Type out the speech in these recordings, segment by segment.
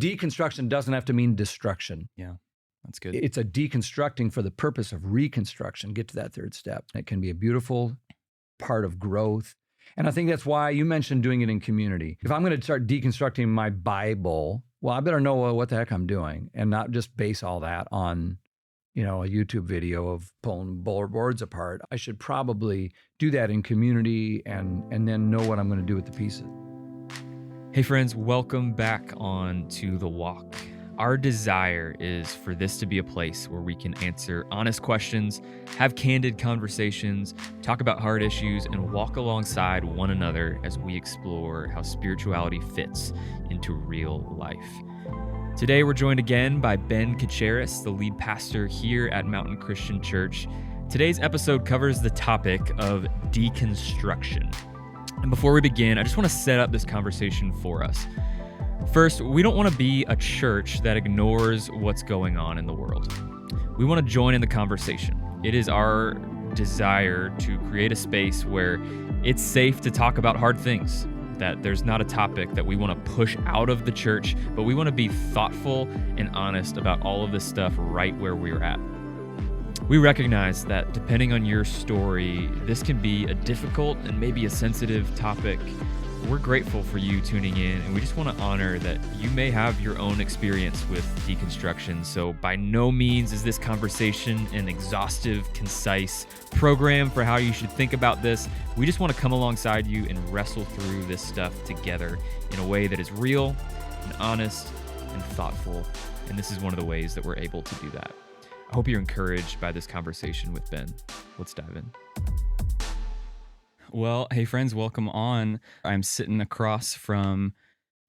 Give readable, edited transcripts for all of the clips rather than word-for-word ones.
deconstruction doesn't have to mean destruction. Yeah, that's good. It's a deconstructing for the purpose of reconstruction. Get to that third step. It can be a beautiful part of growth. And I think that's why you mentioned doing it in community. If I'm going to start deconstructing my Bible, well, I better know what the heck I'm doing and not just base all that on, a YouTube video of pulling boards apart. I should probably do that in community and then know what I'm going to do with the pieces. Hey friends, welcome back on to The Walk. Our desire is for this to be a place where we can answer honest questions, have candid conversations, talk about hard issues, and walk alongside one another as we explore how spirituality fits into real life. Today, we're joined again by Ben Cachiaras, the lead pastor here at Mountain Christian Church. Today's episode covers the topic of deconstruction. And before we begin, I just want to set up this conversation for us. First, we don't want to be a church that ignores what's going on in the world. We want to join in the conversation. It is our desire to create a space where it's safe to talk about hard things, that there's not a topic that we want to push out of the church, but we want to be thoughtful and honest about all of this stuff right where we're at. We recognize that depending on your story, this can be a difficult and maybe a sensitive topic. We're grateful for you tuning in, and we just want to honor that you may have your own experience with deconstruction. So by no means is this conversation an exhaustive, concise program for how you should think about this. We just want to come alongside you and wrestle through this stuff together in a way that is real and honest and thoughtful. And this is one of the ways that we're able to do that. I hope you're encouraged by this conversation with Ben. Let's dive in. Well, hey friends, welcome on. I'm sitting across from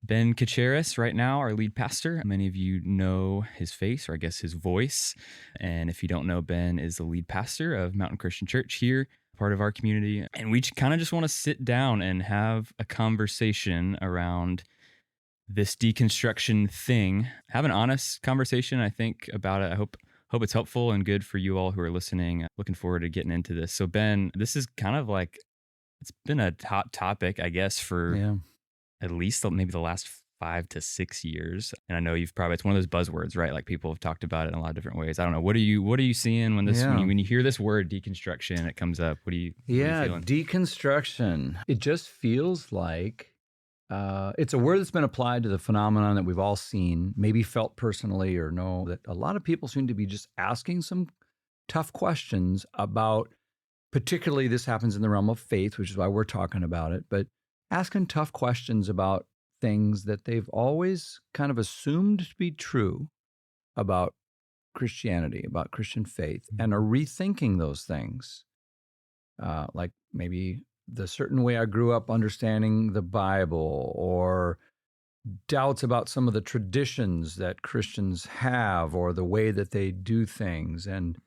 Ben Cachiaras right now, our lead pastor. Many of you know his face, or I guess his voice. And if you don't know, Ben is the lead pastor of Mountain Christian Church here, part of our community. And we kind of just want to sit down and have a conversation around this deconstruction thing. Have an honest conversation, I think, about it. I hope it's helpful and good for you all who are listening. Looking forward to getting into this. So Ben, this is kind of like, it's been a hot topic, I guess, for at least maybe the last 5 to 6 years. And I know it's one of those buzzwords, right? Like people have talked about it in a lot of different ways. I don't know. What are you seeing when when you hear this word deconstruction, it comes up? What are you feeling? Deconstruction. It just feels like it's a word that's been applied to the phenomenon that we've all seen, maybe felt personally or know, that a lot of people seem to be just asking some tough questions about. Particularly, this happens in the realm of faith, which is why we're talking about it, but asking tough questions about things that they've always kind of assumed to be true about Christianity, about Christian faith, and are rethinking those things. Like maybe the certain way I grew up understanding the Bible, or doubts about some of the traditions that Christians have, or the way that they do things. And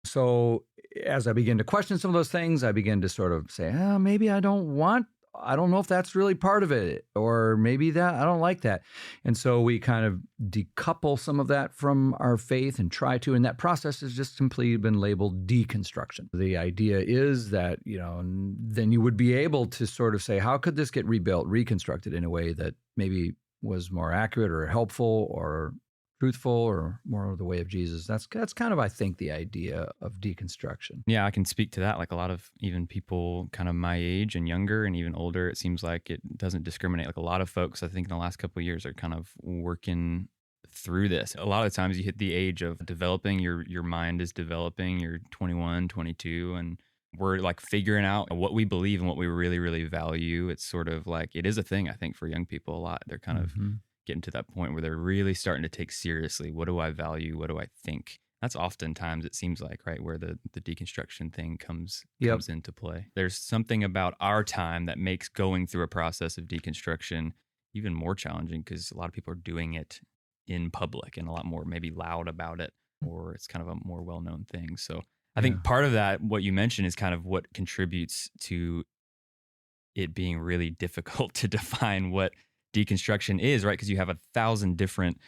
so as I begin to question some of those things, I begin to sort of say, maybe I don't know if that's really part of it, or maybe that I don't like that. And so we kind of decouple some of that from our faith and try to, and that process has just simply been labeled deconstruction. The idea is that, then you would be able to sort of say, how could this get rebuilt, reconstructed in a way that maybe was more accurate or helpful or truthful or more of the way of Jesus. That's kind of, I think, the idea of deconstruction. Yeah, I can speak to that. Like a lot of even people kind of my age and younger and even older, it seems like it doesn't discriminate. Like a lot of folks, I think in the last couple of years are kind of working through this. A lot of times you hit the age of developing, your mind is developing, you're 21, 22, and we're like figuring out what we believe and what we really, really value. It's sort of like, it is a thing, I think, for young people a lot. They're kind of getting to that point where they're really starting to take seriously, what do I value? What do I think? That's oftentimes, it seems like, right, where the deconstruction thing comes into play. There's something about our time that makes going through a process of deconstruction even more challenging, because a lot of people are doing it in public and a lot more maybe loud about it, or it's kind of a more well-known thing. So I think part of that, what you mentioned, is kind of what contributes to it being really difficult to define what deconstruction is, right? Because you have 1,000 different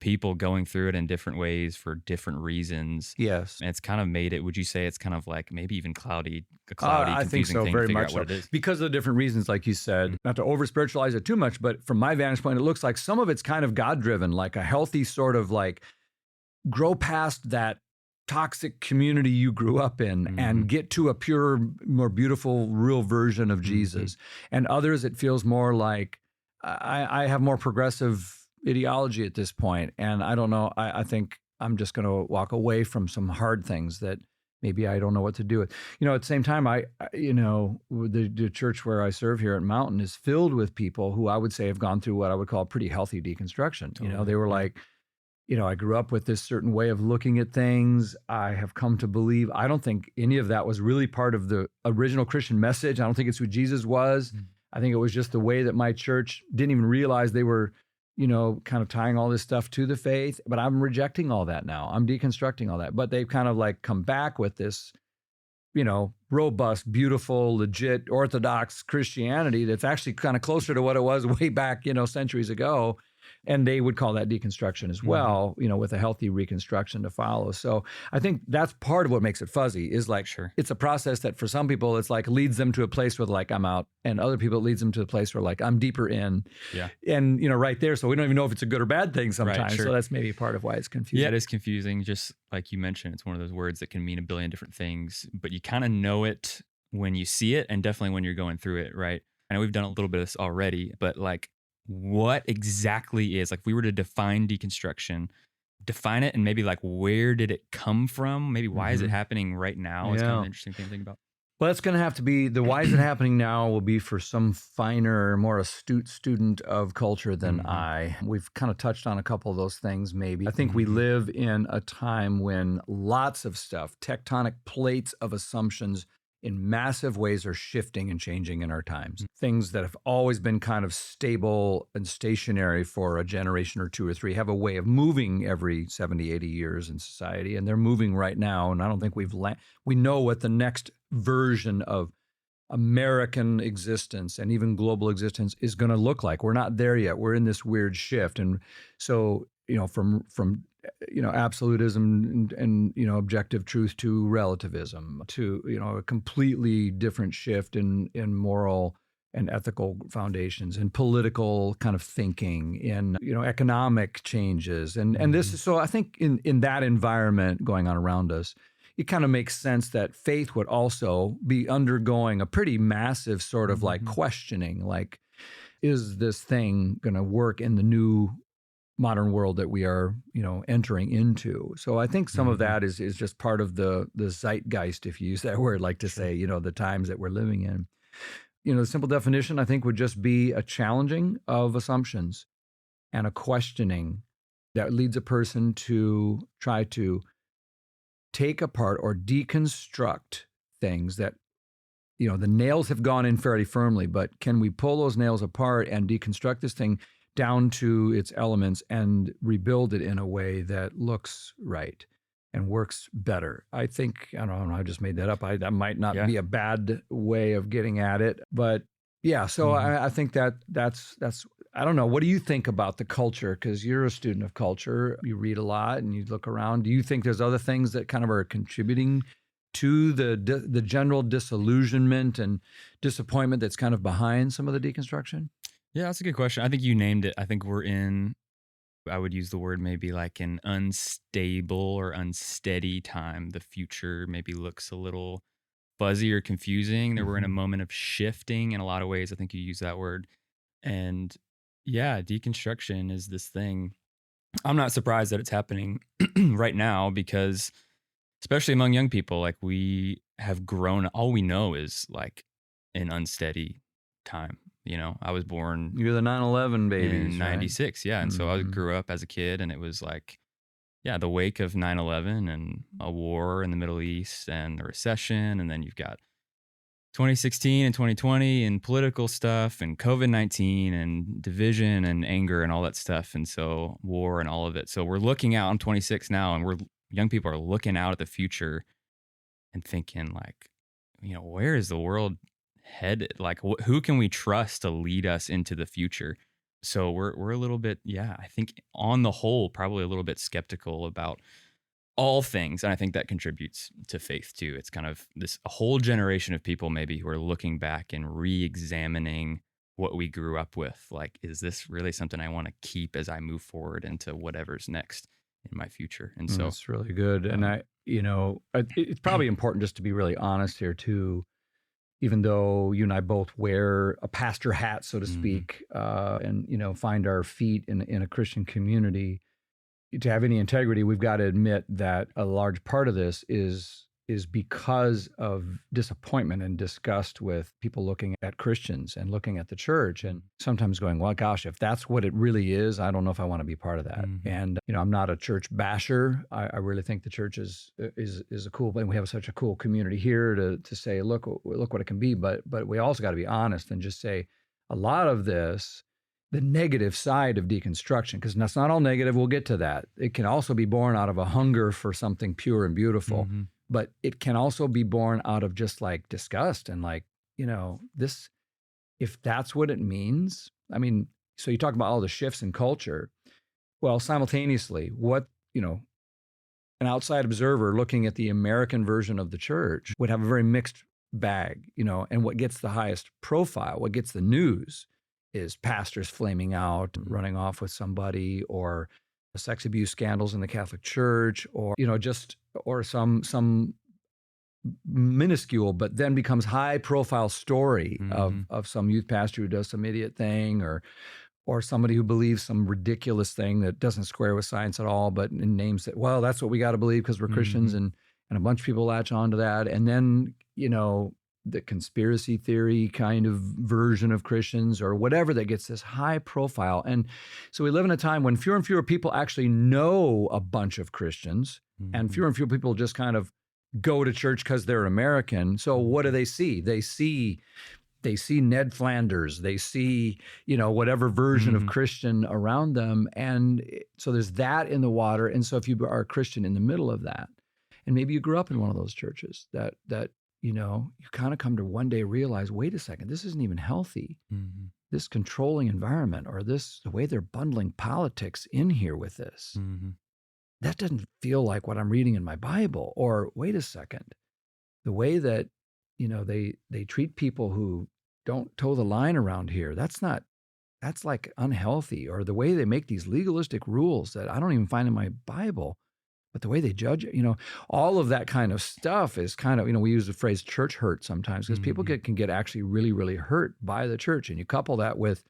people going through it in different ways for different reasons. Yes. And it's kind of made it, would you say it's kind of like maybe even a cloudy, I think confusing so, thing very to figure much out so. what it is? Because of the different reasons, like you said, not to over spiritualize it too much, but from my vantage point, it looks like some of it's kind of God driven, like a healthy sort of like grow past that toxic community you grew up in and get to a pure, more beautiful, real version of Jesus. And others, it feels more like I have more progressive ideology at this point. And I don't know, I think I'm just going to walk away from some hard things that maybe I don't know what to do with. At the same time, the church where I serve here at Mountain is filled with people who I would say have gone through what I would call pretty healthy deconstruction. They were like, I grew up with this certain way of looking at things. I have come to believe, I don't think any of that was really part of the original Christian message. I don't think it's who Jesus was. I think it was just the way that my church didn't even realize they were, kind of tying all this stuff to the faith. But I'm rejecting all that now. I'm deconstructing all that. But they've kind of like come back with this, robust, beautiful, legit Orthodox Christianity that's actually kind of closer to what it was way back, centuries ago. And they would call that deconstruction as well, with a healthy reconstruction to follow. So I think that's part of what makes it fuzzy is like, It's a process that for some people, it's like leads them to a place where like, I'm out. And other people, it leads them to a place where like, I'm deeper in. Yeah. And, right there. So we don't even know if it's a good or bad thing sometimes. Right, sure. So that's maybe part of why it's confusing. Yeah, it is confusing. Just like you mentioned, it's one of those words that can mean a billion different things, but you kind of know it when you see it and definitely when you're going through it, right? I know we've done a little bit of this already, but like, what exactly is, like, if we were to define deconstruction, define it, and maybe like where did it come from? Maybe why is it happening right now? It's kind of an interesting thing to think about. Well, that's going to have to be, the why is it happening now will be for some finer, more astute student of culture than I. We've kind of touched on a couple of those things maybe. I think we live in a time when lots of stuff, tectonic plates of assumptions in massive ways are shifting and changing in our times. Things that have always been kind of stable and stationary for a generation or two or three have a way of moving every 70, 80 years in society. And they're moving right now. And I don't think we know what the next version of American existence and even global existence is going to look like. We're not there yet. We're in this weird shift. And so, from absolutism and objective truth to relativism to, a completely different shift in moral and ethical foundations and political kind of thinking in, economic changes. And this is, so I think in that environment going on around us, it kind of makes sense that faith would also be undergoing a pretty massive sort of like questioning, like, is this thing going to work in the new modern world that we are, entering into? So I think some of that is just part of the zeitgeist, if you use that word, like to say, the times that we're living in. The simple definition, I think, would just be a challenging of assumptions and a questioning that leads a person to try to take apart or deconstruct things that, the nails have gone in fairly firmly, but can we pull those nails apart and deconstruct this thing down to its elements and rebuild it in a way that looks right and works better? I think, I don't know, I just made that up. That might not be a bad way of getting at it, but yeah. So I think that's, I don't know. What do you think about the culture? Because you're a student of culture. You read a lot and you look around. Do you think there's other things that kind of are contributing to the general disillusionment and disappointment that's kind of behind some of the deconstruction? Yeah, that's a good question. I think you named it. I think we're in, I would use the word maybe like an unstable or unsteady time. The future maybe looks a little fuzzy or confusing. That we're in a moment of shifting in a lot of ways. I think you use that word. And yeah, deconstruction is this thing. I'm not surprised that it's happening right now because, especially among young people, like we have grown, all we know is like an unsteady time. I was born. You're the 9/11 babies, in 96. Right? Yeah. And so I grew up as a kid and it was like, the wake of 9/11 and a war in the Middle East and the recession. And then you've got 2016 and 2020 and political stuff and COVID-19 and division and anger and all that stuff. And so war and all of it. So we're looking out. I'm 26 now and young people are looking out at the future and thinking like, where is the world headed? Like who can we trust to lead us into the future? So we're a little bit, I think on the whole, probably a little bit skeptical about all things. And I think that contributes to faith too. It's kind of a whole generation of people maybe who are looking back and re-examining what we grew up with. Like, is this really something I want to keep as I move forward into whatever's next in my future? And so that's really good. And it's probably important just to be really honest here too. Even though you and I both wear a pastor hat, so to speak, and find our feet in a Christian community, to have any integrity, we've got to admit that a large part of this is because of disappointment and disgust with people looking at Christians and looking at the church, and sometimes going, well, gosh, if that's what it really is, I don't know if I want to be part of that. And I'm not a church basher. I really think the church is a cool, and we have such a cool community here to say, look what it can be. But we also got to be honest and just say a lot of this, the negative side of deconstruction, because that's not all negative. We'll get to that. It can also be born out of a hunger for something pure and beautiful. But it can also be born out of just like disgust and like, this, if that's what it means. I mean, so you talk about all the shifts in culture. Well, simultaneously, what, an outside observer looking at the American version of the church would have a very mixed bag, and what gets the highest profile, what gets the news is pastors flaming out, running off with somebody, or sex abuse scandals in the Catholic Church, or, or some minuscule, but then becomes high profile story of some youth pastor who does some idiot thing, or somebody who believes some ridiculous thing that doesn't square with science at all, but names it, well, that's what we got to believe because we're Christians, and a bunch of people latch onto that. And then, the conspiracy theory kind of version of Christians or whatever that gets this high profile. And so we live in a time when fewer and fewer people actually know a bunch of Christians, and fewer and fewer people just kind of go to church because they're American. So what do they see? They see Ned Flanders. They see, whatever version of Christian around them. And so there's that in the water. And so if you are a Christian in the middle of that, and maybe you grew up in one of those churches that you kind of come to one day realize, wait a second, this isn't even healthy. This controlling environment, or the way they're bundling politics in here with this, that doesn't feel like what I'm reading in my Bible. Or wait a second, the way that, they treat people who don't toe the line around here, that's like unhealthy. Or the way they make these legalistic rules that I don't even find in my Bible, but the way they judge it, all of that kind of stuff is kind of, we use the phrase church hurt sometimes, because people can get actually really, really hurt by the church. And you couple that with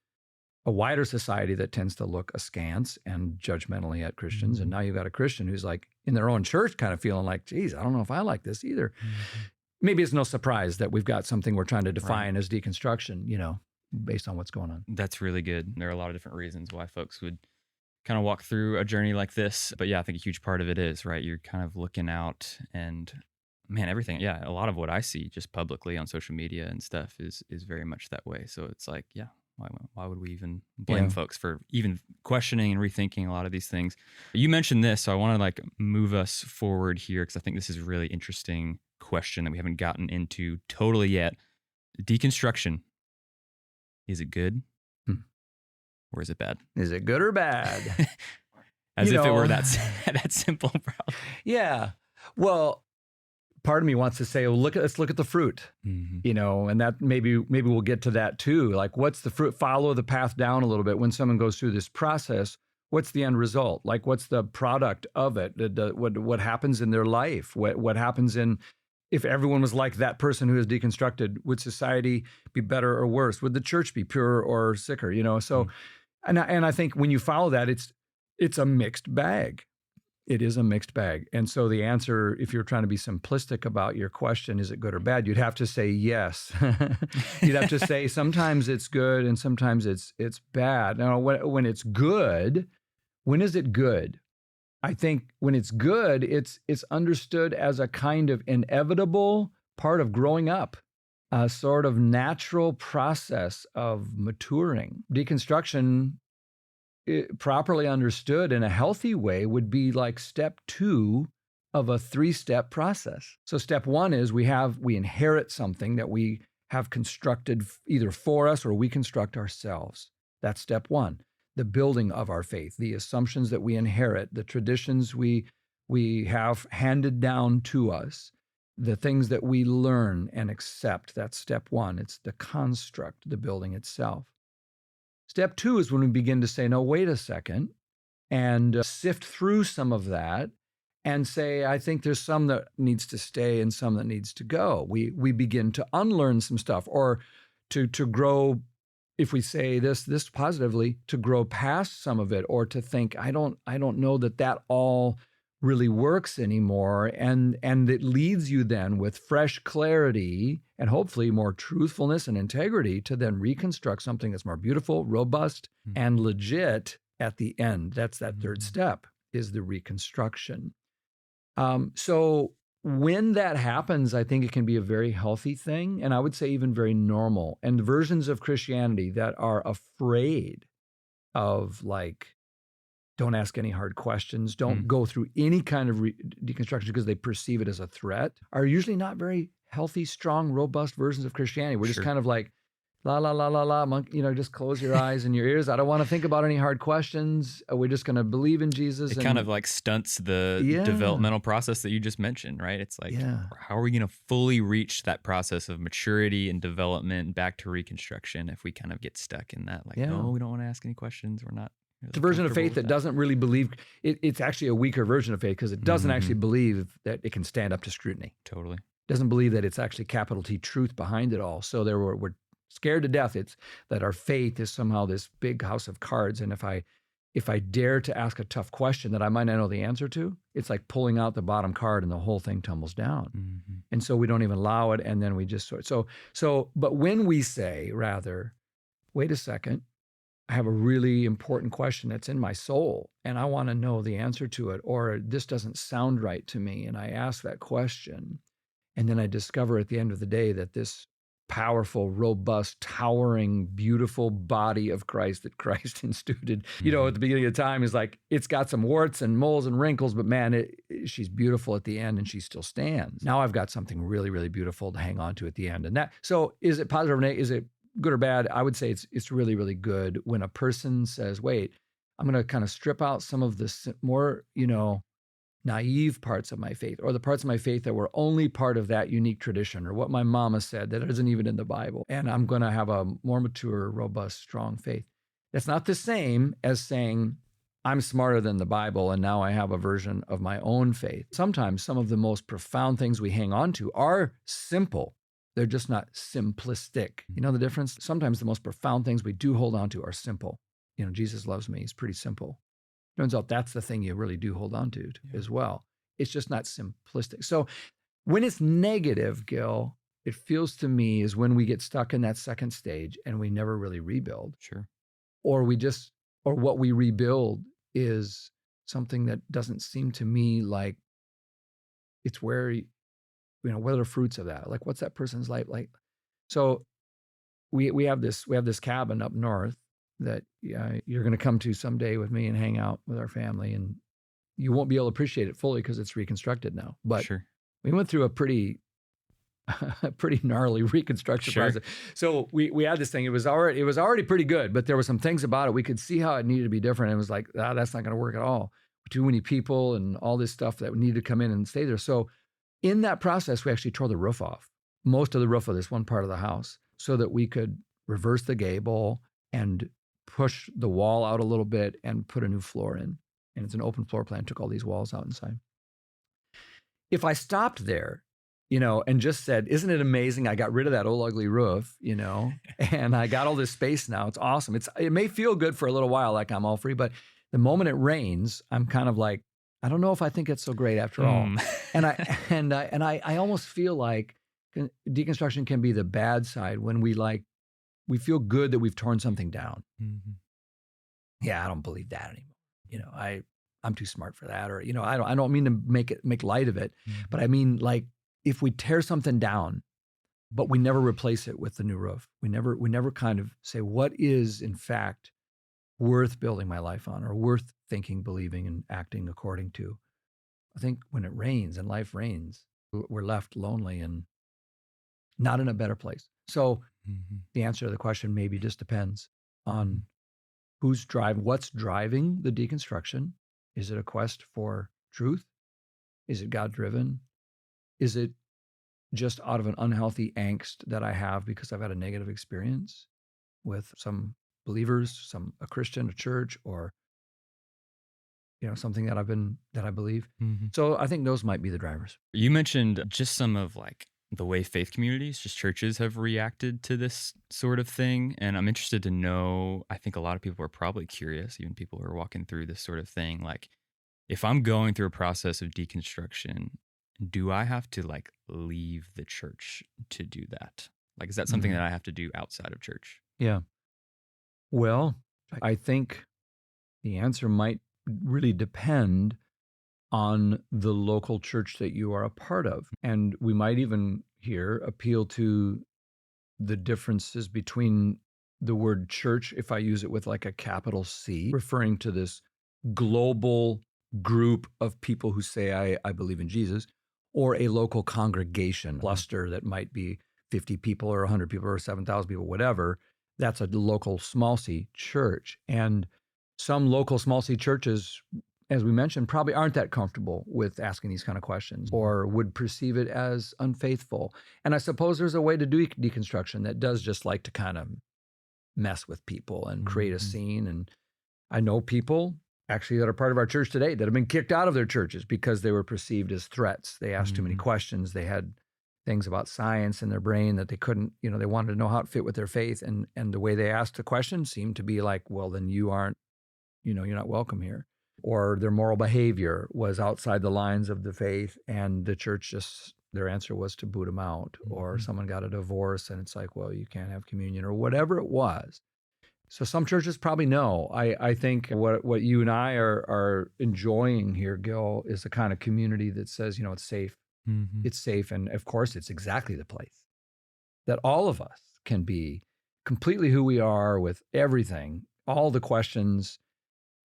a wider society that tends to look askance and judgmentally at Christians. And now you've got a Christian who's like in their own church kind of feeling like, geez, I don't know if I like this either. Maybe it's no surprise that we've got something we're trying to define as deconstruction, based on what's going on. That's really good. There are a lot of different reasons why folks would kind of walk through a journey like this. But I think a huge part of it is, right, you're kind of looking out, and man, everything. A lot of what I see just publicly on social media and stuff is very much that way. So it's like, why would we even blame folks for even questioning and rethinking a lot of these things? You mentioned this, so I want to like move us forward here, because I think this is a really interesting question that we haven't gotten into totally yet. Deconstruction, is it good? Or is it bad? Is it good or bad? As if it were that simple, probably. Yeah. Well, part of me wants to say, well, let's look at the fruit, and that maybe we'll get to that too. Like, what's the fruit? Follow the path down a little bit. When someone goes through this process, what's the end result? Like, what's the product of it? What happens in their life? What happens if everyone was like that person who is deconstructed? Would society be better or worse? Would the church be purer or sicker? So. And I think when you follow that, it's a mixed bag. It is a mixed bag. And so the answer, if you're trying to be simplistic about your question, is it good or bad? You'd have to say yes. You'd have to say sometimes it's good and sometimes it's bad. Now, when it's good, when is it good? I think when it's good, it's understood as a kind of inevitable part of growing up, a sort of natural process of maturing. Deconstruction, properly understood in a healthy way, would be like step 2 of a 3-step process. So step 1 is we inherit something that we have constructed either for us or we construct ourselves. That's step one. The building of our faith, the assumptions that we inherit, the traditions we have handed down to us, the things that we learn and accept. That's step one. It's the construct, the building itself. Step two is when we begin to say, no, wait a second, and sift through some of that and say, I think there's some that needs to stay and some that needs to go. We begin to unlearn some stuff, or to grow, if we say this positively, to grow past some of it, or to think, I don't know that all really works anymore. And it leads you then with fresh clarity and hopefully more truthfulness and integrity to then reconstruct something that's more beautiful, robust, and legit at the end. That's that third step, is the reconstruction. So when that happens, I think it can be a very healthy thing, and I would say even very normal. And versions of Christianity that are afraid of, like, don't ask any hard questions, don't go through any kind of deconstruction because they perceive it as a threat, are usually not very healthy, strong, robust versions of Christianity. We're just kind of like, la, la, la, la, la, monk, just close your eyes and your ears. I don't want to think about any hard questions. We're just going to believe in Jesus. It kind of like stunts the developmental process that you just mentioned, right? It's like, how are we going to fully reach that process of maturity and development back to reconstruction if we kind of get stuck in that? Like, no, we don't want to ask any questions. We're not. It's a version of faith that doesn't really believe. It's actually a weaker version of faith because it doesn't actually believe that it can stand up to scrutiny. Totally. Doesn't believe that it's actually capital T truth behind it all. So we're scared to death. It's that our faith is somehow this big house of cards. And if I dare to ask a tough question that I might not know the answer to, it's like pulling out the bottom card and the whole thing tumbles down. And so we don't even allow it. And then we just but when we say, rather, wait a second, I have a really important question that's in my soul and I want to know the answer to it, or this doesn't sound right to me. And I ask that question. And then I discover at the end of the day that this powerful, robust, towering, beautiful body of Christ that Christ instituted, at the beginning of time, is like, it's got some warts and moles and wrinkles, but man, she's beautiful at the end and she still stands. Now I've got something really, really beautiful to hang on to at the end. And so is it positive or negative? Is it good or bad? I would say it's really, really good when a person says, wait, I'm going to kind of strip out some of the more, naive parts of my faith, or the parts of my faith that were only part of that unique tradition, or what my mama said that isn't even in the Bible. And I'm going to have a more mature, robust, strong faith. That's not the same as saying I'm smarter than the Bible and now I have a version of my own faith. Sometimes some of the most profound things we hang on to are simple. They're just not simplistic. You know the difference? Sometimes the most profound things we do hold on to are simple. Jesus loves me. It's pretty simple. Turns out that's the thing you really do hold on to as well. It's just not simplistic. So when it's negative, Gil, it feels to me is when we get stuck in that second stage and we never really rebuild. Sure. Or what we rebuild is something that doesn't seem to me like it's where, what are the fruits of that? Like, what's that person's life like? So we have this cabin up north that you're going to come to someday with me and hang out with our family, and you won't be able to appreciate it fully because it's reconstructed now. But we went through a pretty gnarly reconstruction process. So we had this thing. It was already pretty good, but there were some things about it we could see how it needed to be different. It was like, that's not going to work at all. Too many people and all this stuff that needed to come in and stay there. So in that process, we actually tore the roof off, most of the roof of this one part of the house, so that we could reverse the gable and push the wall out a little bit and put a new floor in. And it's an open floor plan, took all these walls out inside. If I stopped there, and just said, isn't it amazing? I got rid of that old ugly roof, and I got all this space now. It's awesome. It may feel good for a little while, like I'm all free, but the moment it rains, I'm kind of like, I don't know if I think it's so great after all. And I almost feel like deconstruction can be the bad side when we feel good that we've torn something down. Yeah, I don't believe that anymore. I'm too smart for that, or I don't mean to make light of it, but I mean, like, if we tear something down, but we never replace it with the new roof, we never kind of say what is in fact worth building my life on, or worth thinking, believing, and acting according to. I think when it rains and life rains, we're left lonely and not in a better place. So the answer to the question maybe just depends on what's driving the deconstruction? Is it a quest for truth? Is it God-driven? Is it just out of an unhealthy angst that I have because I've had a negative experience with some believers, a Christian, a church, or something that I believe. Mm-hmm. So I think those might be the drivers. You mentioned just some of like the way faith communities, just churches have reacted to this sort of thing. And I'm interested to know, I think a lot of people are probably curious, even people who are walking through this sort of thing. Like, if I'm going through a process of deconstruction, do I have to like leave the church to do that? Like, is that something that I have to do outside of church? Yeah. Well, I think the answer might really depend on the local church that you are a part of. And we might even here appeal to the differences between the word church, if I use it with like a capital C, referring to this global group of people who say, I believe in Jesus, or a local congregation cluster that might be 50 people or 100 people or 7,000 people, whatever. That's a local small c church. And some local small c churches, as we mentioned, probably aren't that comfortable with asking these kind of questions or would perceive it as unfaithful. And I suppose there's a way to do deconstruction that does just like to kind of mess with people and create a scene. And I know people actually that are part of our church today that have been kicked out of their churches because they were perceived as threats. They asked too many questions. They had things about science in their brain that they couldn't, they wanted to know how it fit with their faith. And the way they asked the question seemed to be like, well, then you aren't, you're not welcome here. Or their moral behavior was outside the lines of the faith, and the church their answer was to boot them out. Or someone got a divorce and it's like, well, you can't have communion, or whatever it was. So some churches probably know. I think what you and I are enjoying here, Gil, is the kind of community that says, it's safe. It's safe. And of course, it's exactly the place that all of us can be completely who we are with everything, all the questions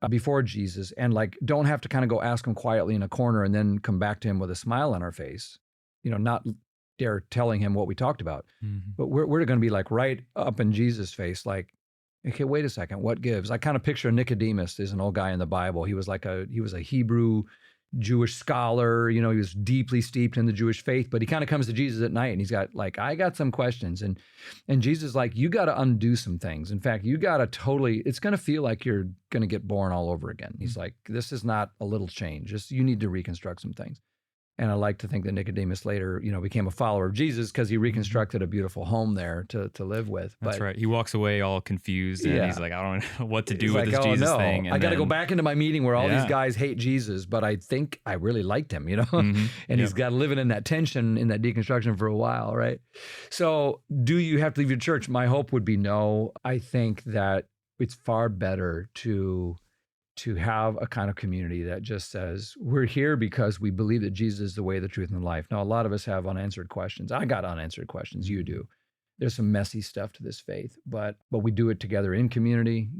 before Jesus, and like don't have to kind of go ask him quietly in a corner and then come back to him with a smile on our face, not dare telling him what we talked about. But we're going to be like right up in Jesus' face, like, okay, wait a second, what gives? I kind of picture Nicodemus as an old guy in the Bible. He was a Hebrew Jewish scholar, he was deeply steeped in the Jewish faith, but he kind of comes to Jesus at night and he's got like, I got some questions. And Jesus is like, you got to undo some things. In fact, you got to it's going to feel like you're going to get born all over again. He's like, this is not a little change. You need to reconstruct some things. And I like to think that Nicodemus later, became a follower of Jesus because he reconstructed a beautiful home there to live with. That's right. He walks away all confused and he's like, I don't know what to do with this Jesus thing. And I got to go back into my meeting where all these guys hate Jesus, but I think I really liked him, and he's got living in that tension, in that deconstruction for a while, right? So do you have to leave your church? My hope would be no. I think that it's far better to have a kind of community that just says, we're here because we believe that Jesus is the way, the truth, and the life. Now, a lot of us have unanswered questions. I got unanswered questions. You do. There's some messy stuff to this faith, but we do it together in community.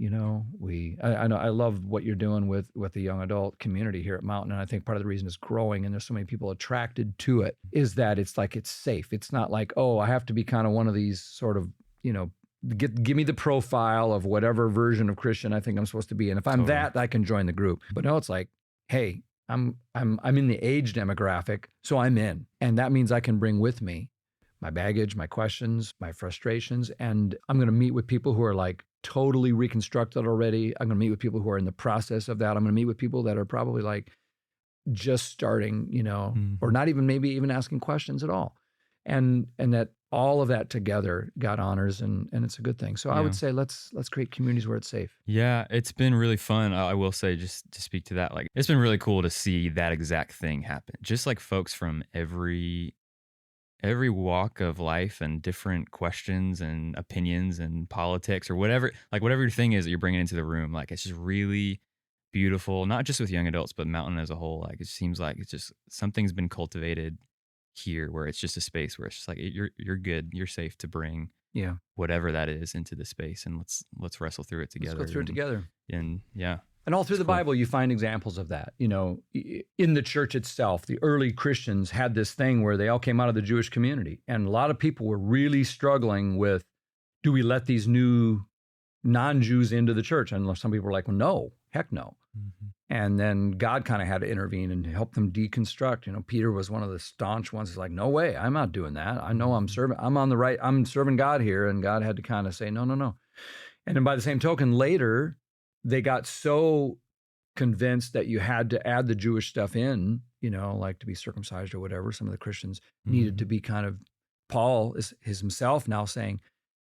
I know I love what you're doing with the young adult community here at Mountain. And I think part of the reason it's growing and there's so many people attracted to it is that it's like, it's safe. It's not like, oh, I have to be kind of one of these sort of, give me the profile of whatever version of Christian I think I'm supposed to be. And if I'm that, I can join the group. But no, it's like, hey, I'm in the age demographic, so I'm in. And that means I can bring with me my baggage, my questions, my frustrations. And I'm going to meet with people who are like totally reconstructed already. I'm going to meet with people who are in the process of that. I'm going to meet with people that are probably like just starting, or not even maybe even asking questions at all. And that all of that together God honors, and it's a good thing. So I would say let's create communities where it's safe. Yeah, it's been really fun. I will say, just to speak to that, like it's been really cool to see that exact thing happen. Just like folks from every walk of life and different questions and opinions and politics or whatever your thing is that you're bringing into the room. Like it's just really beautiful, not just with young adults, but Mountain as a whole. Like it seems like it's just something's been cultivated here where it's just a space where it's just like you're good, you're safe to bring whatever that is into the space, and let's wrestle through it together. Let's go through it together. And and all through the Bible you find examples of that. In the church itself, the early Christians had this thing where they all came out of the Jewish community, and a lot of people were really struggling with, do we let these new non-Jews into the church. And some people were like, well, no, heck no. Mm-hmm. And then God kind of had to intervene and help them deconstruct. Peter was one of the staunch ones. He's like, no way, I'm not doing that. I know I'm serving God here. And God had to kind of say, no, no, no. And then by the same token, later, they got so convinced that you had to add the Jewish stuff in, like to be circumcised or whatever. Some of the Christians needed to be kind of, Paul is himself now saying,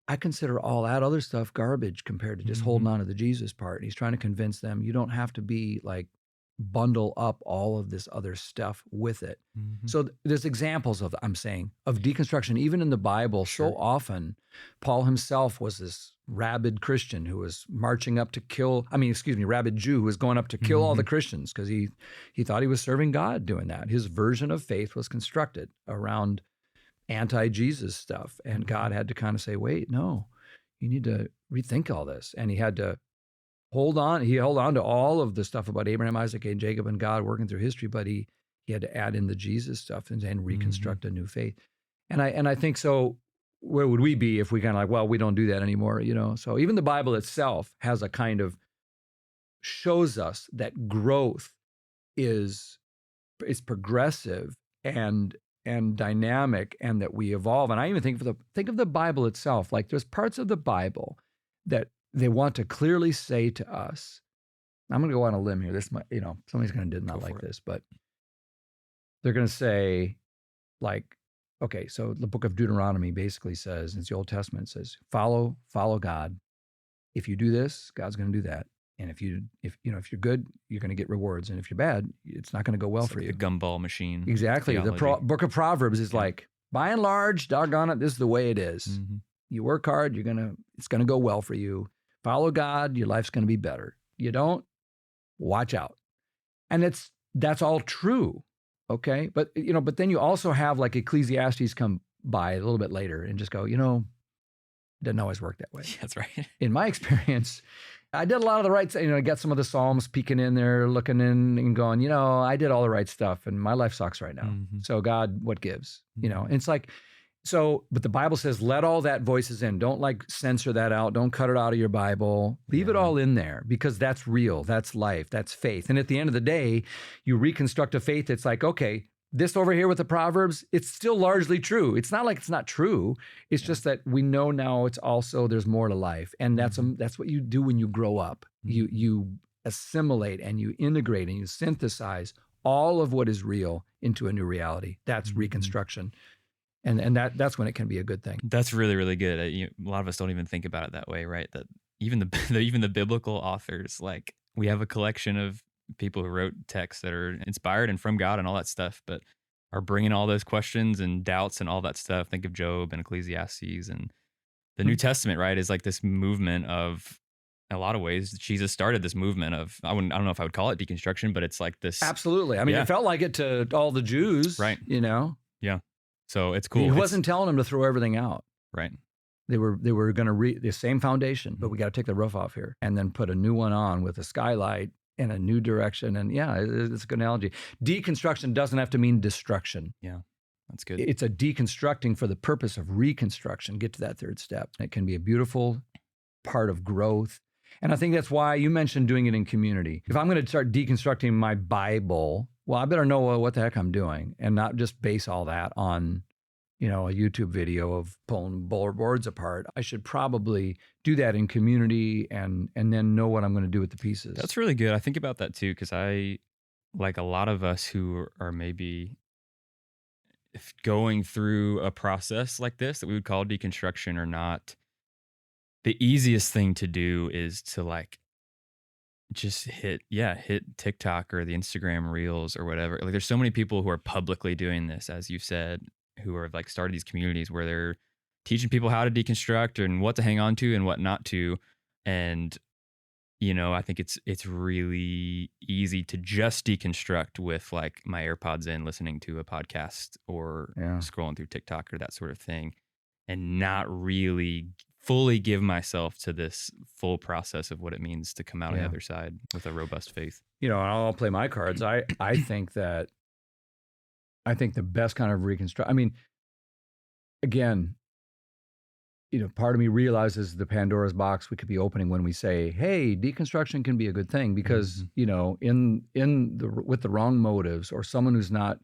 I consider all that other stuff garbage compared to just holding on to the Jesus part. And he's trying to convince them you don't have to be like bundle up all of this other stuff with it. So there's examples of deconstruction, even in the Bible. Sure. So often, Paul himself was this rabid Christian who was marching up to rabid Jew who was going up to kill all the Christians because he thought he was serving God doing that. His version of faith was constructed around anti-Jesus stuff. And God had to kind of say, wait, no, you need to rethink all this. And he had to hold on. He held on to all of the stuff about Abraham, Isaac, and Jacob and God working through history, but he had to add in the Jesus stuff and reconstruct a new faith. And I think so, where would we be if we kind of like, well, we don't do that anymore, So even the Bible itself has a kind of shows us that growth is progressive and dynamic, and that we evolve. And I even think of the Bible itself. Like there's parts of the Bible that they want to clearly say to us. I'm going to go on a limb here. This might, somebody's going to not like this, but they're going to say, like, okay, so the book of Deuteronomy basically says, it's the Old Testament, says, follow God. If you do this, God's going to do that. And if you're good, you're going to get rewards. And if you're bad, it's not going to go well for you. The gumball machine. Exactly. The book of Proverbs is like, by and large, doggone it, this is the way it is. You work hard, it's going to go well for you. Follow God, your life's going to be better. You don't, watch out. And that's all true. Okay. But then you also have like Ecclesiastes come by a little bit later and just go, it doesn't always work that way. That's right. In my experience, I did a lot of the right stuff. I got some of the Psalms peeking in there, looking in and going, I did all the right stuff and my life sucks right now. So God, what gives? And it's like, but the Bible says, let all that voices in. Don't like censor that out. Don't cut it out of your Bible. Leave it all in there because that's real. That's life. That's faith. And at the end of the day, you reconstruct a faith. It's like, okay, this over here with the Proverbs, it's still largely true. It's not like it's not true. It's just that we know now it's also, there's more to life. And that's what you do when you grow up. You assimilate and you integrate and you synthesize all of what is real into a new reality. That's reconstruction. And that's when it can be a good thing. That's really, really good. A lot of us don't even think about it that way, right? That even the biblical authors, like we have a collection of people who wrote texts that are inspired and from God and all that stuff, but are bringing all those questions and doubts and all that stuff. Think of Job and Ecclesiastes and the New Testament, right? Is like this movement of, in a lot of ways, Jesus started this movement of, I don't know if I would call it deconstruction, but it's like this. Absolutely. I mean, it felt like it to all the Jews, right? Yeah. So it's cool. He wasn't telling them to throw everything out. Right. They were going to the same foundation, but we got to take the roof off here and then put a new one on with a skylight in a new direction. And it's a good analogy. Deconstruction doesn't have to mean destruction. Yeah, that's good. It's a deconstructing for the purpose of reconstruction. Get to that third step. It can be a beautiful part of growth. And I think that's why you mentioned doing it in community. If I'm going to start deconstructing my Bible, well, I better know what the heck I'm doing and not just base all that on, a YouTube video of pulling boards apart. I should probably do that in community and then know what I'm going to do with the pieces. That's really good. I think about that too, because I, like a lot of us who are maybe going through a process like this that we would call deconstruction or not, the easiest thing to do is to like just hit TikTok or the Instagram reels or whatever. Like there's so many people who are publicly doing this, as you said, who are like started these communities where they're teaching people how to deconstruct and what to hang on to and what not to. And, I think it's really easy to just deconstruct with like my AirPods in, listening to a podcast or scrolling through TikTok or that sort of thing, and not really fully give myself to this full process of what it means to come out on the other side with a robust faith. I'll play my cards. I think the best kind of reconstruct, I mean, again, part of me realizes the Pandora's box we could be opening when we say, hey, deconstruction can be a good thing because, with the wrong motives, or someone who's not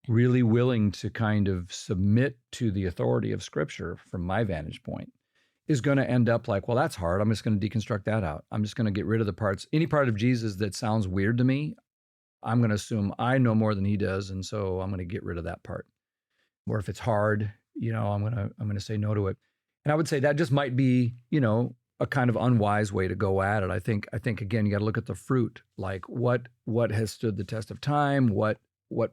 really willing to kind of submit to the authority of Scripture, from my vantage point, is going to end up like, well, that's hard. I'm just going to deconstruct that out. I'm just going to get rid of the parts, any part of Jesus that sounds weird to me. I'm going to assume I know more than he does, and so I'm going to get rid of that part. Or if it's hard, I'm going to say no to it. And I would say that just might be, a kind of unwise way to go at it. I think again, you got to look at the fruit, like what has stood the test of time, what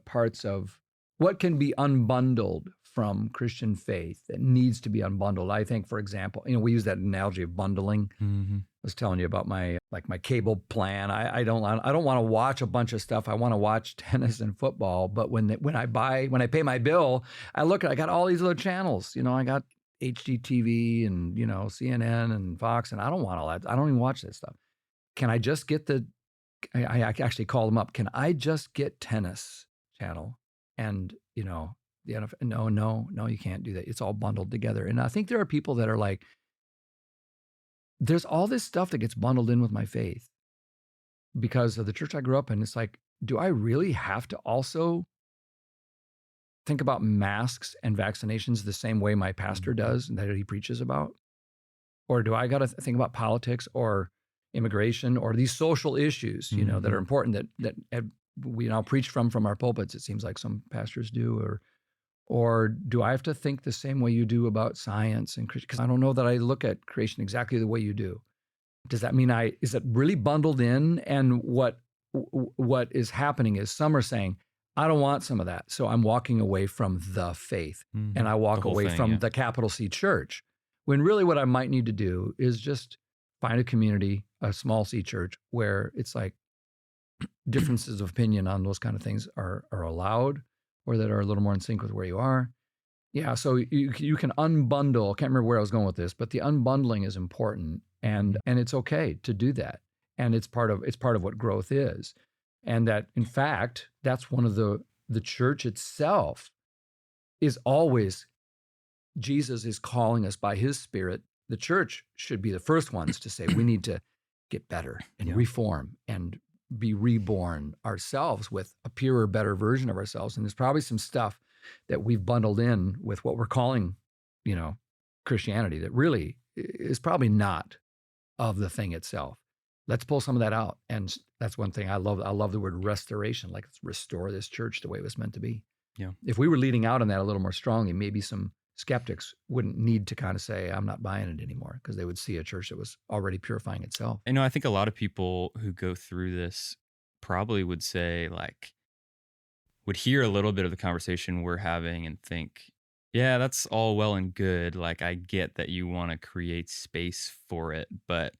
parts of what can be unbundled from Christian faith that needs to be unbundled. I think, for example, we use that analogy of bundling. Mm-hmm. I was telling you about my cable plan. I don't want to watch a bunch of stuff. I want to watch tennis and football. But when I pay my bill, I got all these other channels. I got HGTV and CNN and Fox, and I don't want all that. I don't even watch that stuff. Can I just get I actually called them up. Can I just get tennis channel and the NFL? No, you can't do that. It's all bundled together. And I think there are people that are like, there's all this stuff that gets bundled in with my faith because of the church I grew up in. It's like, do I really have to also think about masks and vaccinations the same way my pastor does and that he preaches about? Or do I got to think about politics or immigration or these social issues, that are important that we now preach from our pulpits? It seems like some pastors do, or do I have to think the same way you do about science and creation? Because I don't know that I look at creation exactly the way you do. Does that mean is it really bundled in? And what is happening is some are saying, I don't want some of that. So I'm walking away from the faith, and I walk away from the capital C church. When really what I might need to do is just find a community, a small C church, where it's like differences of opinion on those kind of things are allowed, or that are a little more in sync with where you are. Yeah, so you can unbundle. I can't remember where I was going with this, but the unbundling is important, and it's okay to do that. And it's part of what growth is. And that, in fact, that's one of the church itself is always, Jesus is calling us by his Spirit. The church should be the first ones to say, we need to get better and reform and be reborn ourselves with a purer, better version of ourselves. And there's probably some stuff that we've bundled in with what we're calling, Christianity, that really is probably not of the thing itself. Let's pull some of that out. And that's one thing I love. I love the word restoration, like let's restore this church the way it was meant to be. Yeah. If we were leading out on that a little more strongly, maybe some skeptics wouldn't need to kind of say, I'm not buying it anymore, because they would see a church that was already purifying itself. I think a lot of people who go through this probably would say, would hear a little bit of the conversation we're having and think, yeah, that's all well and good. Like, I get that you want to create space for it, but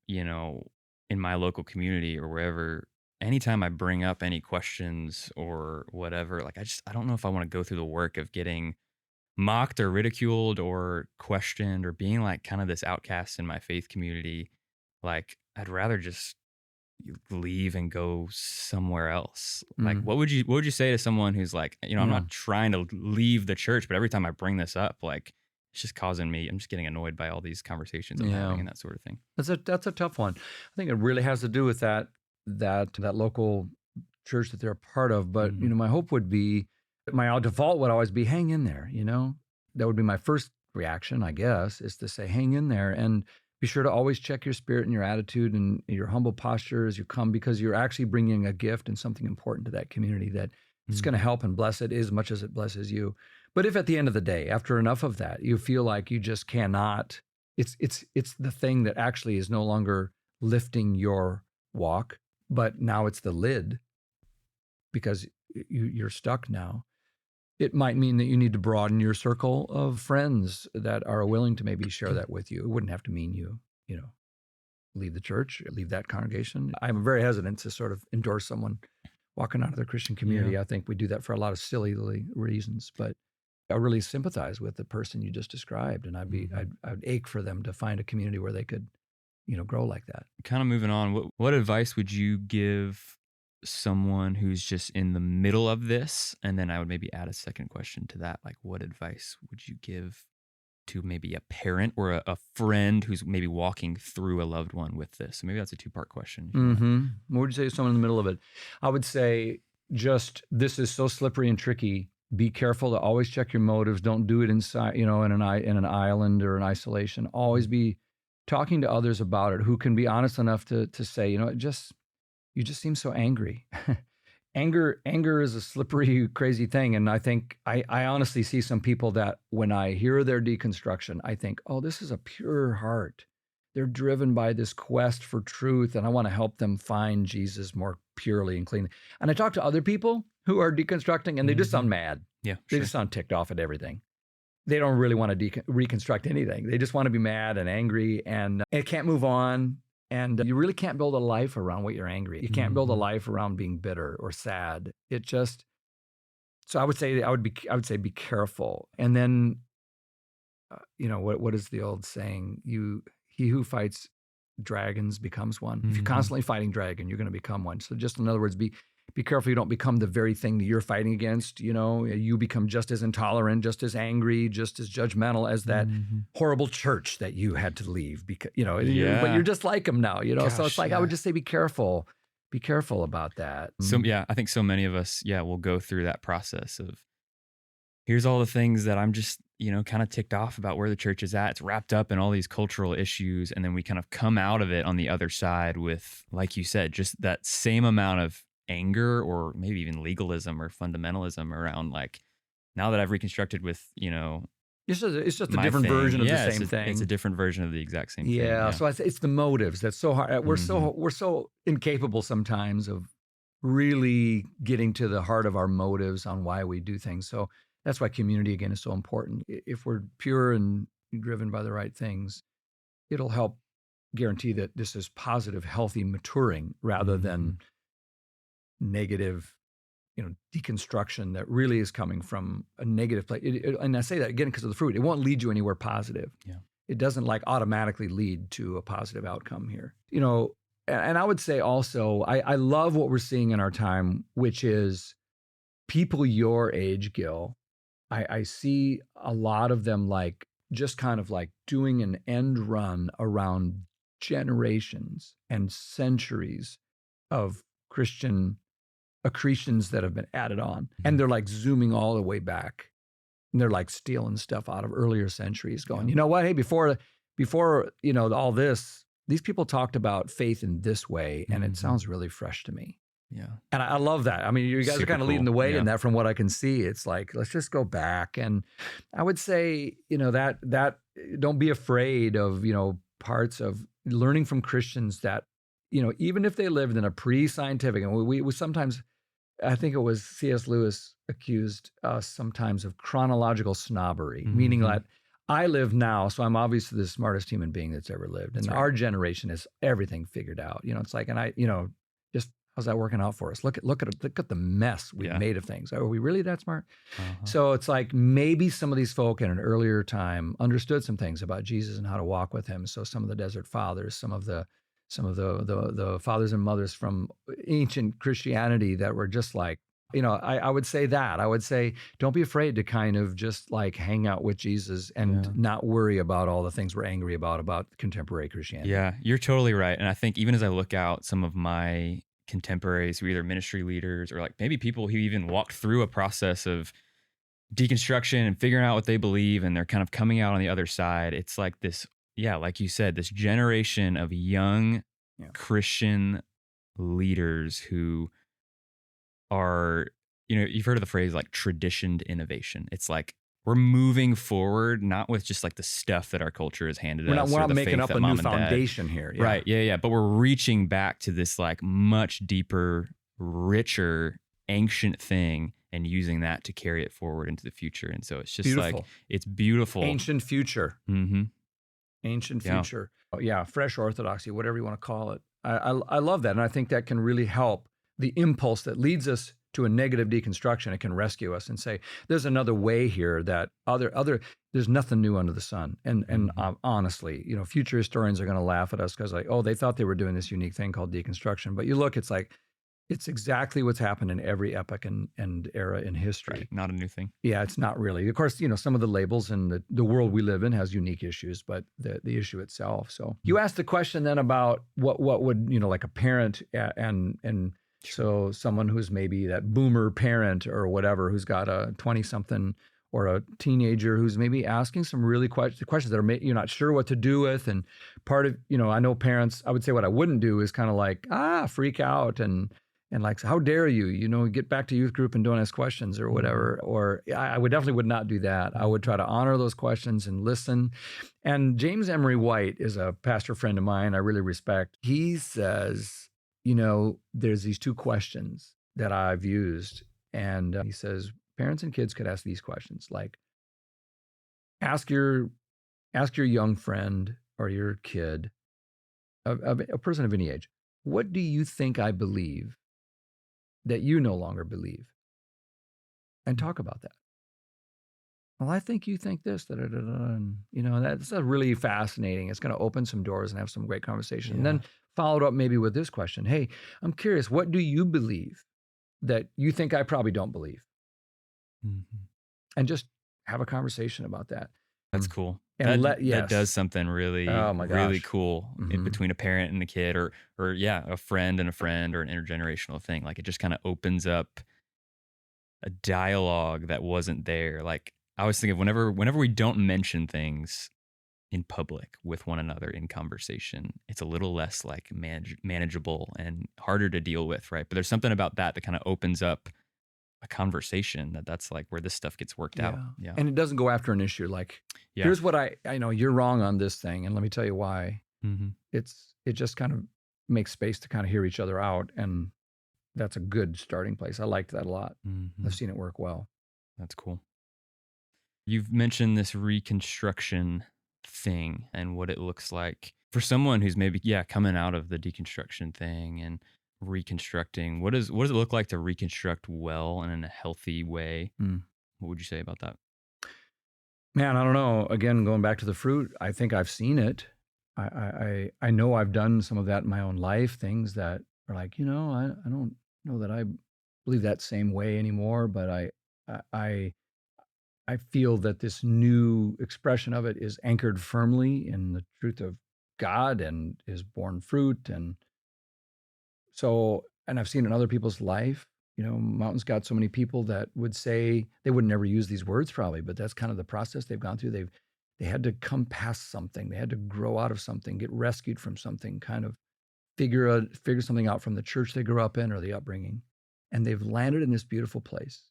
in my local community or wherever, anytime I bring up any questions or whatever, I don't know if I want to go through the work of getting mocked or ridiculed or questioned or being like kind of this outcast in my faith community. Like, I'd rather just leave and go somewhere else. Like, what would you say to someone who's like, I'm not trying to leave the church, but every time I bring this up, like, it's just causing me, I'm just getting annoyed by all these conversations I'm having and that sort of thing. That's a tough one. I think it really has to do with that local church that they're a part of. But, my hope would be, my default would always be, hang in there, That would be my first reaction, I guess, is to say, hang in there, and be sure to always check your spirit and your attitude and your humble posture as you come, because you're actually bringing a gift and something important to that community that it's going to help and bless it as much as it blesses you. But if at the end of the day, after enough of that, you feel like you just cannot, it's the thing that actually is no longer lifting your walk, but now it's the lid, because you're stuck now. It might mean that you need to broaden your circle of friends that are willing to maybe share that with you. It wouldn't have to mean you leave the church, leave that congregation. I'm very hesitant to sort of endorse someone walking out of the Christian community. I think we do that for a lot of silly reasons, but I really sympathize with the person you just described, and I'd ache for them to find a community where they could, grow like that. Kind of moving on, what advice would you give someone who's just in the middle of this? And then I would maybe add a second question to that, like, what advice would you give to maybe a parent or a friend who's maybe walking through a loved one with this? So maybe that's a two-part question. What would you say to someone in the middle of it? I would say this is so slippery and tricky. Be careful to always check your motives. Don't do it inside, in an island or an isolation. Always be talking to others about it who can be honest enough to say, you just seem so angry. Anger is a slippery, crazy thing. And I think I honestly see some people that when I hear their deconstruction, I think, oh, this is a pure heart. They're driven by this quest for truth, and I want to help them find Jesus more purely and cleanly. And I talk to other people who are deconstructing, and they just sound mad. Yeah, they just sound ticked off at everything. They don't really want to reconstruct anything. They just want to be mad and angry, and it can't move on. And you really can't build a life around what you're angry. You can't build a life around being bitter or sad. So I would say be careful. And then, what is the old saying? He who fights dragons becomes one. If you're constantly fighting dragon, you're going to become one. So just in other words, be careful you don't become the very thing that you're fighting against. You become just as intolerant, just as angry, just as judgmental as that horrible church that you had to leave because, but you're just like them now, Gosh, so it's like, I would just say, be careful about that. So, I think so many of us, will go through that process of, here's all the things that I'm just, kind of ticked off about where the church is at. It's wrapped up in all these cultural issues. And then we kind of come out of it on the other side with, like you said, just that same amount of anger or maybe even legalism or fundamentalism around, like, now that I've reconstructed with, it's just a different version of the same thing. It's a different version of the exact same thing. Yeah. So it's the motives that's so hard. We're so incapable sometimes of really getting to the heart of our motives on why we do things. So that's why community, again, is so important. If we're pure and driven by the right things, it'll help guarantee that this is positive, healthy maturing rather than negative, deconstruction that really is coming from a negative place. And I say that again because of the fruit. It won't lead you anywhere positive. Yeah. It doesn't automatically lead to a positive outcome here. And I would say also, I love what we're seeing in our time, which is people your age, Gil. I see a lot of them just kind of doing an end run around generations and centuries of Christian accretions that have been added on. And they're zooming all the way back. And they're stealing stuff out of earlier centuries going, you know what? Hey, before all this, these people talked about faith in this way. And it sounds really fresh to me. Yeah. And I love that. I mean, you guys are kind of leading the way in that from what I can see. It's let's just go back. And I would say, that don't be afraid of, parts of learning from Christians that, even if they lived in a pre-scientific, and we sometimes, I think it was C.S. Lewis accused us sometimes of chronological snobbery, meaning that I live now, so I'm obviously the smartest human being that's ever lived. And our generation has everything figured out. It's just, how's that working out for us? Look at the mess we've made of things. Are we really that smart? So it's maybe some of these folk in an earlier time understood some things about Jesus and how to walk with him. So some of the desert fathers, some of the fathers and mothers from ancient Christianity that were just I would say that. I would say, don't be afraid to kind of just hang out with Jesus and not worry about all the things we're angry about contemporary Christianity. Yeah, you're totally right. And I think even as I look out, some of my contemporaries who are either ministry leaders or maybe people who even walked through a process of deconstruction and figuring out what they believe, and they're kind of coming out on the other side. It's this, like you said, this generation of young Christian leaders who are, you've heard of the phrase traditioned innovation. It's we're moving forward, not with just the stuff that our culture has handed us. We're not making up a new foundation here. Yeah. Right. Yeah. But we're reaching back to this much deeper, richer, ancient thing and using that to carry it forward into the future. And so it's just beautiful. It's beautiful. Ancient future. Ancient future. Yeah. Fresh orthodoxy, whatever you want to call it. I love that. And I think that can really help the impulse that leads us to a negative deconstruction. It can rescue us and say, there's another way here that there's nothing new under the sun. And honestly, future historians are going to laugh at us because they thought they were doing this unique thing called deconstruction. But you look, it's It's exactly what's happened in every epoch and era in history. Right. Not a new thing. Yeah, it's not really. Of course, some of the labels and the world we live in has unique issues, but the issue itself. So you asked the question then about what would, like a parent and so someone who's maybe that boomer parent or whatever, who's got a 20-something or a teenager who's maybe asking some really questions that you're not sure what to do with. And part of, I know parents, I would say what I wouldn't do is kind of like, freak out and like, how dare you, get back to youth group and don't ask questions or whatever. Or I definitely would not do that. I would try to honor those questions and listen. And James Emery White is a pastor friend of mine I really respect. He says, there's these two questions that I've used. And he says, parents and kids could ask these questions, like ask your young friend or your kid, a person of any age, what do you think I believe that you no longer believe? And talk about that. Well, I think you think this, and that's really fascinating. It's going to open some doors and have some great conversation. Yeah. And then followed up maybe with this question. Hey, I'm curious, what do you believe that you think I probably don't believe? Mm-hmm. And just have a conversation about that. That's cool. And that does something really, really cool Mm-hmm. between a parent and a kid, or a friend and a friend, or an intergenerational thing. Like, it just kind of opens up a dialogue that wasn't there. Like, I was thinking, whenever we don't mention things in public with one another in conversation, it's a little less like manageable and harder to deal with, right? But there's something about that kind of opens up a conversation that's like where this stuff gets worked out. Yeah. And it doesn't go after an issue. Like, here's what I know, you're wrong on this thing, and let me tell you why. Mm-hmm. It just kind of makes space to kind of hear each other out. And that's a good starting place. I liked that a lot. Mm-hmm. I've seen it work well. That's cool. You've mentioned this reconstruction thing and what it looks like for someone who's maybe, coming out of the deconstruction thing and reconstructing. What does it look like to reconstruct well and in a healthy way? What would you say about that? Man, I don't know. Again, going back to the fruit, I think I've seen it. I know I've done some of that in my own life, things that are like, I don't know that I believe that same way anymore, but I feel that this new expression of it is anchored firmly in the truth of God and is born fruit. And so, and I've seen in other people's life, Mountain's got so many people that would say, they would never use these words probably, but that's kind of the process they've gone through. They had to come past something. They had to grow out of something, get rescued from something, kind of figure something out from the church they grew up in or the upbringing. And they've landed in this beautiful place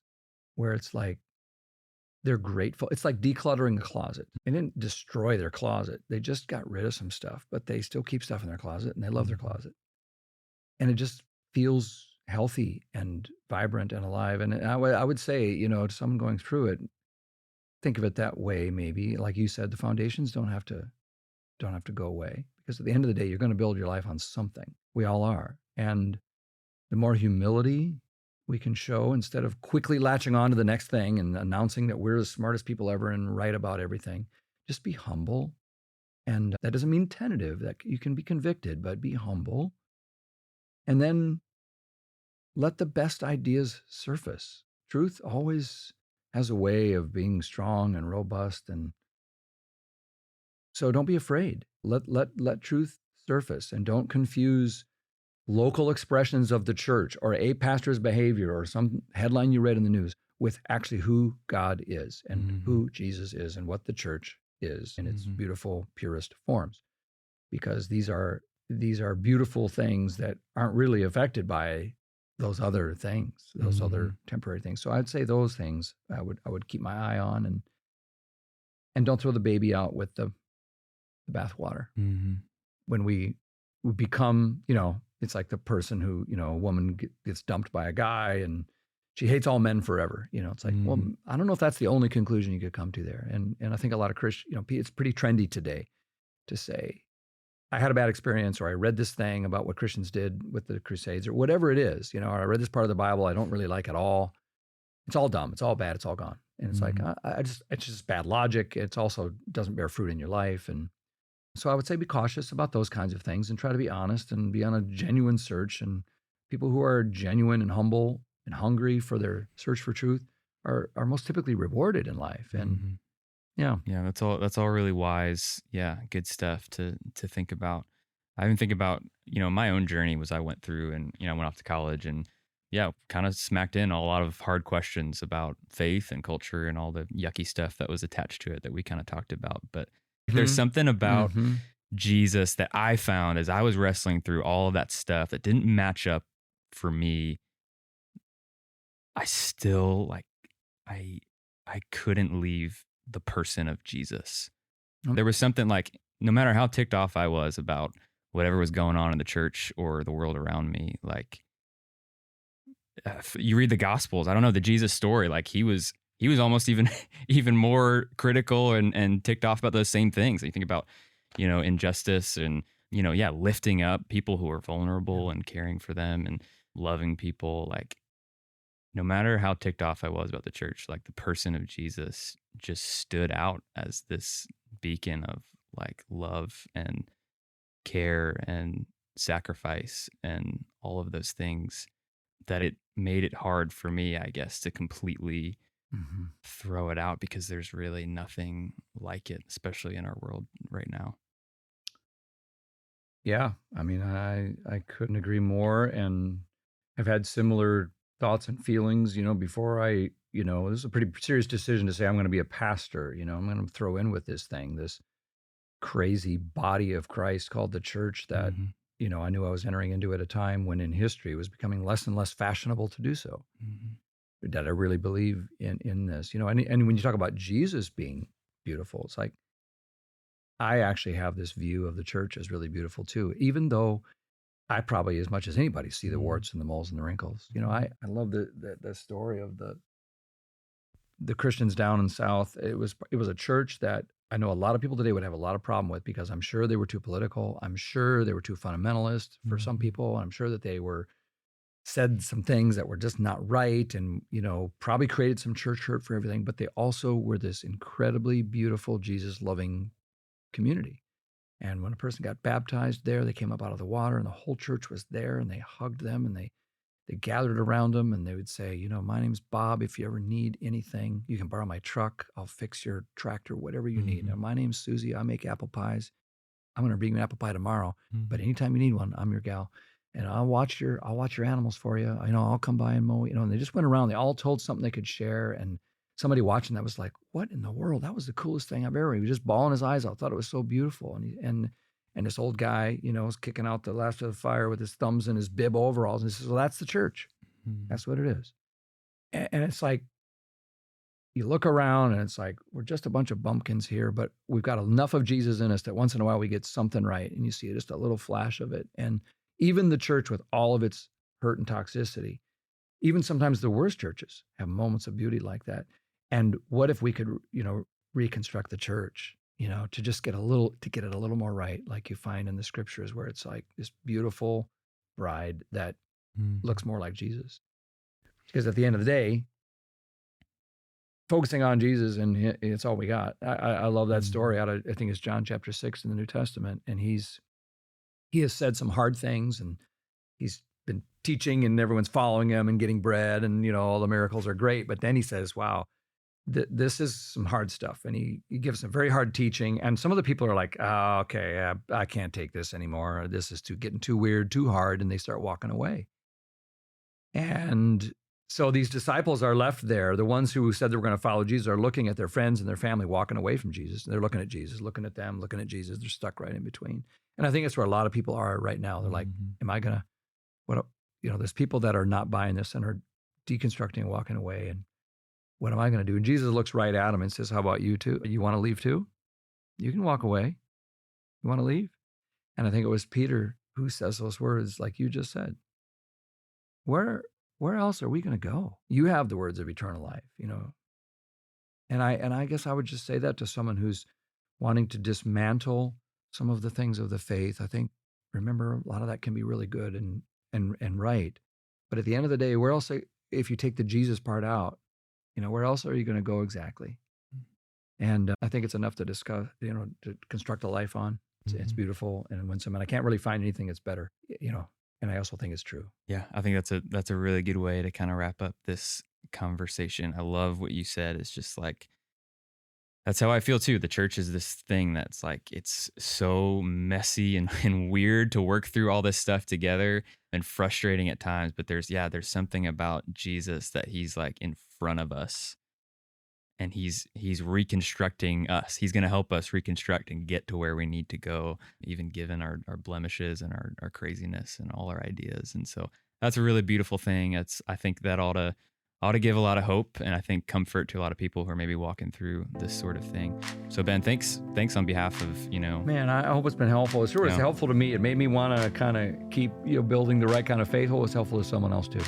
where it's like, they're grateful. It's like decluttering a closet. They didn't destroy their closet. They just got rid of some stuff, but they still keep stuff in their closet and they love their closet. And it just feels healthy and vibrant and alive. And I would say, to someone going through it, think of it that way. Maybe, like you said, the foundations don't have to go away, because at the end of the day, you're going to build your life on something. We all are. And the more humility we can show, instead of quickly latching on to the next thing and announcing that we're the smartest people ever and right about everything, just be humble. And that doesn't mean tentative, that you can be convicted, but be humble. And then let the best ideas surface. Truth always has a way of being strong and robust. And so don't be afraid. Let truth surface, and don't confuse local expressions of the church or a pastor's behavior or some headline you read in the news with actually who God is and who Jesus is and what the church is in its beautiful, purest forms. Because these are beautiful things that aren't really affected by those other things, those other temporary things. So I'd say those things I would keep my eye on, and don't throw the baby out with the bathwater. When we become, it's like the person who, a woman gets dumped by a guy and she hates all men forever. It's like, well, I don't know if that's the only conclusion you could come to there. And I think a lot of Christians, it's pretty trendy today to say, I had a bad experience, or I read this thing about what Christians did with the Crusades, or whatever it is, or I read this part of the Bible I don't really like at all. It's all dumb. It's all bad. It's all gone. And it's like, it's just bad logic. It's also doesn't bear fruit in your life. And so I would say be cautious about those kinds of things and try to be honest and be on a genuine search and people who are genuine and humble and hungry for their search for truth are most typically rewarded in life. And yeah. That's all really wise. Yeah, good stuff to think about. I even think about, my own journey was I went through and, I went off to college and kind of smacked in a lot of hard questions about faith and culture and all the yucky stuff that was attached to it that we kind of talked about. But there's something about Jesus that I found as I was wrestling through all of that stuff that didn't match up for me. I still I couldn't leave the person of Jesus. There was something like, no matter how ticked off I was about whatever was going on in the church or the world around me, like you read the Gospels, I don't know, the Jesus story, like he was almost even more critical and ticked off about those same things. You think about, injustice and, lifting up people who are vulnerable and caring for them and loving people. Like, no matter how ticked off I was about the church, like the person of Jesus just stood out as this beacon of like love and care and sacrifice and all of those things, that it made it hard for me, I guess, to completely throw it out, because there's really nothing like it, especially in our world right now. Yeah. I mean, I couldn't agree more. And I've had similar thoughts and feelings, before this is a pretty serious decision to say I'm going to be a pastor. I'm going to throw in with this crazy body of Christ called the church that, I knew I was entering into at a time when in history it was becoming less and less fashionable to do so. That I really believe in this, and when you talk about Jesus being beautiful, it's like, I actually have this view of the church as really beautiful too, even though I probably, as much as anybody, see the warts and the moles and the wrinkles. I love the story of the Christians down in South. It was a church that I know a lot of people today would have a lot of problem with, because I'm sure they were too political. I'm sure they were too fundamentalist for some people. And I'm sure that they said some things that were just not right, and probably created some church hurt for everything. But they also were this incredibly beautiful, Jesus loving community. And when a person got baptized there, they came up out of the water and the whole church was there, and they hugged them and they gathered around them, and they would say, my name's Bob. If you ever need anything, you can borrow my truck. I'll fix your tractor, whatever you need. Now, my name's Susie. I make apple pies. I'm going to bring you an apple pie tomorrow, but anytime you need one, I'm your gal. And I'll watch your animals for you. I'll come by and mow, and they just went around. They all told something they could share. And somebody watching that was like, what in the world? That was the coolest thing I've ever. He was just bawling his eyes out. Thought it was so beautiful. And this old guy, was kicking out the last of the fire with his thumbs in his bib overalls. And he says, well, that's the church. That's what it is. And it's like, you look around and it's like, we're just a bunch of bumpkins here, but we've got enough of Jesus in us that once in a while we get something right. And you see just a little flash of it. And even the church, with all of its hurt and toxicity, even sometimes the worst churches have moments of beauty like that. And what if we could, reconstruct the church, to just get it a little more right, like you find in the scriptures, where it's like this beautiful bride that looks more like Jesus. Because at the end of the day, focusing on Jesus, and it's all we got. I love that story out of, I think it's John chapter 6 in the New Testament. And he has said some hard things, and he's been teaching, and everyone's following him and getting bread, and all the miracles are great. But then he says, wow, this is some hard stuff. And he gives some very hard teaching. And some of the people are like, oh, okay, I can't take this anymore. This is getting too weird, too hard. And they start walking away. And so these disciples are left there. The ones who said they were going to follow Jesus are looking at their friends and their family walking away from Jesus. And they're looking at Jesus, looking at them, looking at Jesus. They're stuck right in between. And I think that's where a lot of people are right now. They're like, am I going to, there's people that are not buying this and are deconstructing and walking away. And what am I going to do? And Jesus looks right at them and says, how about you too? You want to leave too? You can walk away. You want to leave? And I think it was Peter who says those words, like you just said. Where else are we going to go? You have the words of eternal life, And I guess I would just say that to someone who's wanting to dismantle some of the things of the faith. I think, remember, a lot of that can be really good and right. But at the end of the day, where else, if you take the Jesus part out, where else are you going to go exactly? And I think it's enough to discuss, to construct a life on. It's beautiful and winsome. And I can't really find anything that's better, And I also think it's true. Yeah, I think that's a really good way to kind of wrap up this conversation. I love what you said. It's just like that's how I feel too. The church is this thing that's like it's so messy and weird to work through all this stuff together and frustrating at times. But there's something about Jesus that he's like in front of us and he's reconstructing us. He's going to help us reconstruct and get to where we need to go, even given our blemishes and our craziness and all our ideas. And so that's a really beautiful thing. I think that ought to give a lot of hope and I think comfort to a lot of people who are maybe walking through this sort of thing. So Ben, thanks on behalf of, Man, I hope it's been helpful. It sure was helpful to me. It made me want to kind of keep building the right kind of faith. Hope it's helpful to someone else too.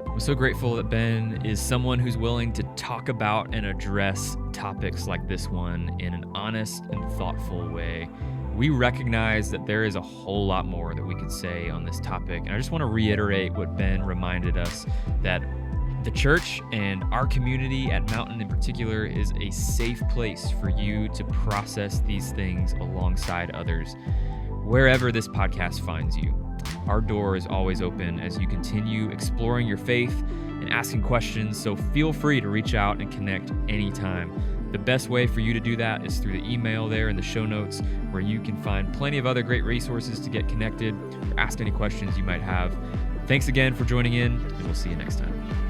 I'm so grateful that Ben is someone who's willing to talk about and address topics like this one in an honest and thoughtful way. We recognize that there is a whole lot more that we could say on this topic. And I just want to reiterate what Ben reminded us, that the church and our community at Mountain in particular is a safe place for you to process these things alongside others, wherever this podcast finds you. Our door is always open as you continue exploring your faith and asking questions, so feel free to reach out and connect anytime. The best way for you to do that is through the email there in the show notes, where you can find plenty of other great resources to get connected or ask any questions you might have. Thanks again for joining in, and we'll see you next time.